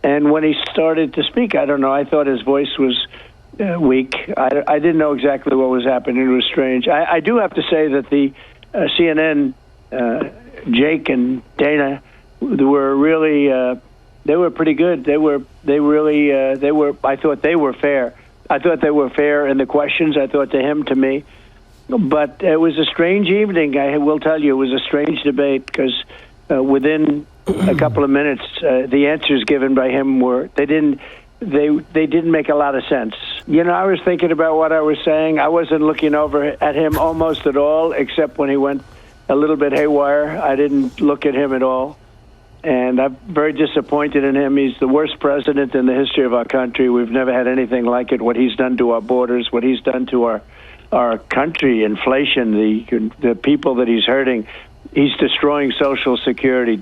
And when he started to speak, I don't know, I thought his voice was weak. I didn't know exactly what was happening. It was strange. I do have to say that the CNN, Jake and Dana, were really, they were pretty good. They were, I thought they were fair. I thought they were fair in the questions, I thought, to him, to me. But it was a strange evening. I will tell you, it was a strange debate because within a couple of minutes, the answers given by him were, they didn't make a lot of sense. You know, I was thinking about what I was saying. I wasn't looking over at him almost at all, except when he went a little bit haywire. I didn't look at him at all. And I'm very disappointed in him. He's the worst president in the history of our country. We've never had anything like it. What he's done to our borders, what he's done to our country, inflation, the people that he's hurting. He's destroying Social Security.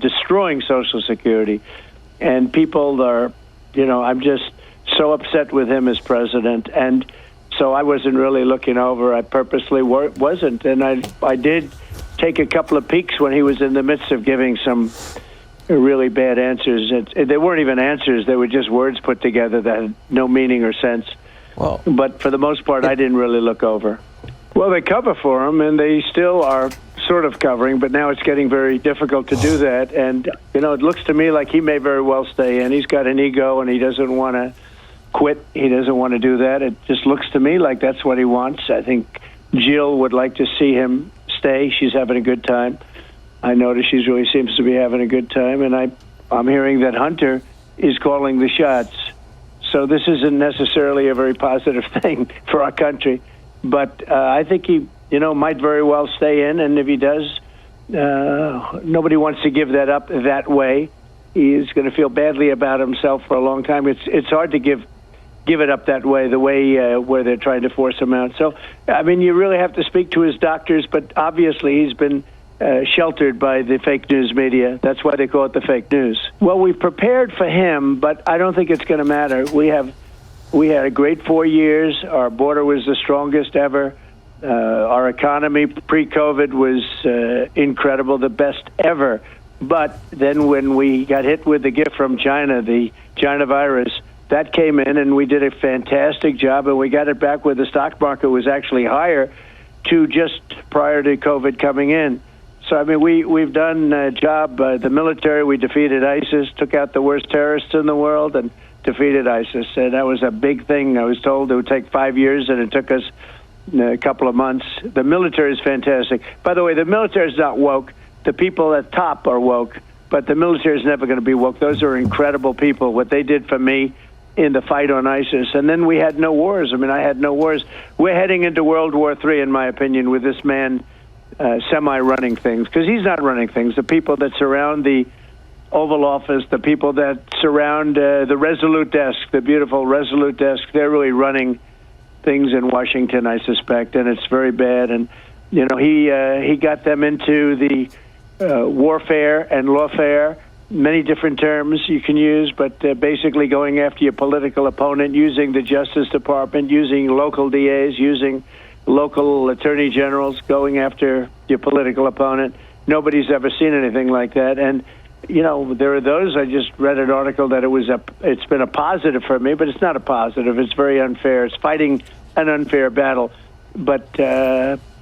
And people are, you know, I'm just so upset with him as president. And so I wasn't really looking over. I purposely wasn't. And I did take a couple of peeks when he was in the midst of giving some really bad answers. They weren't even answers. They were just words put together that had no meaning or sense. Well, but for the most part, I didn't really look over. Well, they cover for him, and they still are sort of covering, but now it's getting very difficult to do that. And, you know, it looks to me like he may very well stay in. He's got an ego, and he doesn't want to quit. He doesn't want to do that. It just looks to me like that's what he wants. I think Jill would like to see him stay. She's having a good time. I notice she really seems to be having a good time, and I'm hearing that Hunter is calling the shots. So this isn't necessarily a very positive thing for our country. But I think he, you know, might very well stay in, and if he does, nobody wants to give that up that way. He's going to feel badly about himself for a long time. It's hard to give it up that way, the way where they're trying to force him out. So, I mean, you really have to speak to his doctors, but obviously he's been sheltered by the fake news media. That's why they call it the fake news. Well, we've prepared for him, but I don't think it's going to matter. We had a great 4 years. Our border was the strongest ever. Our economy pre-COVID was incredible, the best ever. But then when we got hit with the gift from China, the China virus, that came in, and we did a fantastic job, and we got it back where the stock market was actually higher to just prior to COVID coming in. So, I mean, we've done a job. The military, we defeated ISIS, took out the worst terrorists in the world, and defeated ISIS. And that was a big thing. I was told it would take 5 years, and it took us a couple of months. The military is fantastic. By the way, the military is not woke. The people at top are woke, but the military is never going to be woke. Those are incredible people, what they did for me in the fight on ISIS. And then we had no wars. I mean, I had no wars. We're heading into World War III, in my opinion, with this man semi-running things, because he's not running things. The people that surround the Oval Office, the people that surround the Resolute desk, the beautiful Resolute desk, they're really running things in Washington, I suspect, and it's very bad. And, you know, he got them into the warfare and lawfare, many different terms you can use, but basically going after your political opponent, using the Justice Department, using local DAs, using local attorney generals, going after your political opponent. Nobody's ever seen anything like that. And, you know, there are those. I just read an article that it's been a positive for me, but it's not a positive. It's very unfair. It's fighting an unfair battle. But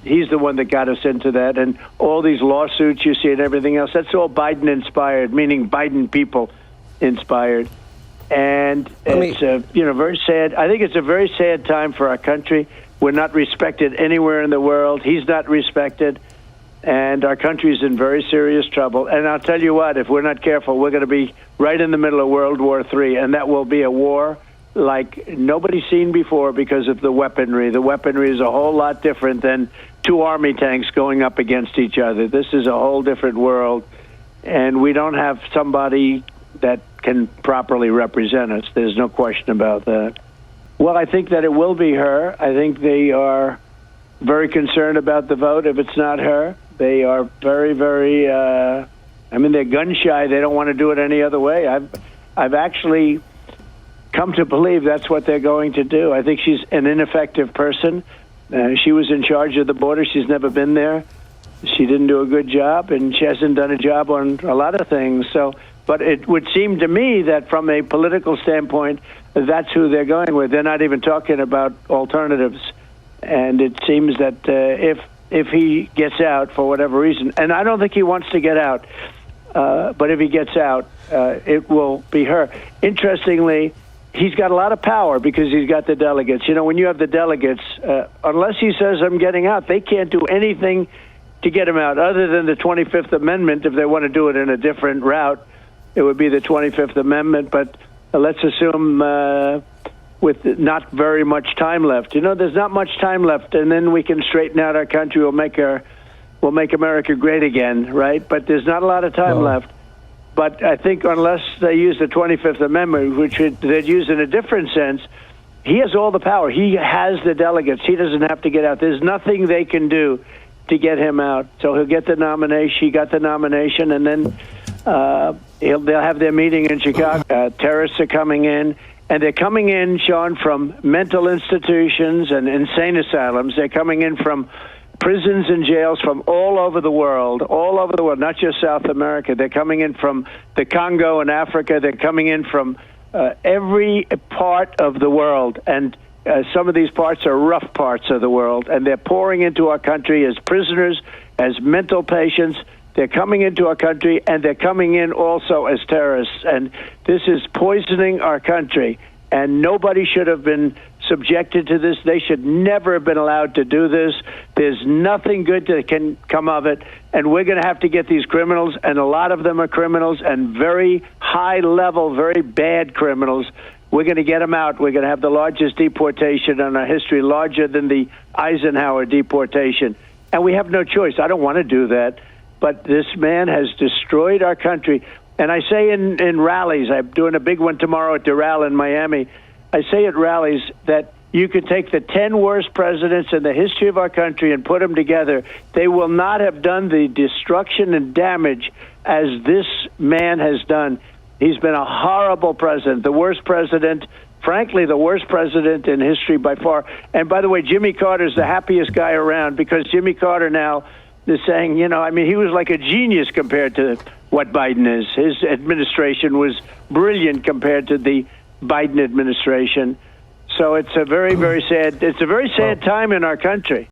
he's the one that got us into that. And all these lawsuits you see and everything else, that's all Biden-inspired, meaning Biden people inspired. And it's very sad. I think it's a very sad time for our country. We're not respected anywhere in the world. He's not respected. And our country is in very serious trouble. And I'll tell you what, if we're not careful, we're going to be right in the middle of World War III. And that will be a war like nobody's seen before because of the weaponry. The weaponry is a whole lot different than two army tanks going up against each other. This is a whole different world. And we don't have somebody that can properly represent us. There's no question about that. Well, I think that it will be her. I think they are very concerned about the vote if it's not her. They are very, very, they're gun shy. They don't want to do it any other way. I've actually come to believe that's what they're going to do. I think she's an ineffective person. She was in charge of the border. She's never been there. She didn't do a good job, and she hasn't done a job on a lot of things. So, But it would seem to me that from a political standpoint, that's who they're going with. They're not even talking about alternatives. And it seems that if he gets out for whatever reason, and I don't think he wants to get out, but if he gets out, it will be her. Interestingly, he's got a lot of power because he's got the delegates. You know, when you have the delegates, unless he says I'm getting out, they can't do anything to get him out other than the 25th Amendment. If they want to do it in a different route, it would be the 25th Amendment. But let's assume with not very much time left. You know, there's not much time left, and then we can straighten out our country. We'll make America great again, right? But there's not a lot of time left. But I think unless they use the 25th Amendment, which they'd use in a different sense, he has all the power. He has the delegates. He doesn't have to get out. There's nothing they can do to get him out. So he'll get the nomination. He got the nomination, and then they'll have their meeting in Chicago. Terrorists are coming in, and they're coming in, Sean, from mental institutions and insane asylums. They're coming in from prisons and jails from all over the world, not just South America. They're coming in from the Congo and Africa. They're coming in from every part of the world, and some of these parts are rough parts of the world, and they're pouring into our country as prisoners, as mental patients. They're coming into our country, and they're coming in also as terrorists, and this is poisoning our country, and nobody should have been subjected to this. They should never have been allowed to do this. There's nothing good that can come of it, and we're going to have to get these criminals, and a lot of them are criminals, and very high-level, very bad criminals. We're going to get them out. We're going to have the largest deportation in our history, larger than the Eisenhower deportation, and we have no choice. I don't want to do that, but this man has destroyed our country. And I say in rallies, I'm doing a big one tomorrow at Doral in Miami, I say at rallies that you could take the 10 worst presidents in the history of our country and put them together. They will not have done the destruction and damage as this man has done. He's been a horrible president, the worst president, frankly, the worst president in history by far. And by the way, Jimmy Carter's the happiest guy around because Jimmy Carter now is saying, you know, I mean, he was like a genius compared to what Biden is. His administration was brilliant compared to the Biden administration. So it's a very, very sad time in our country.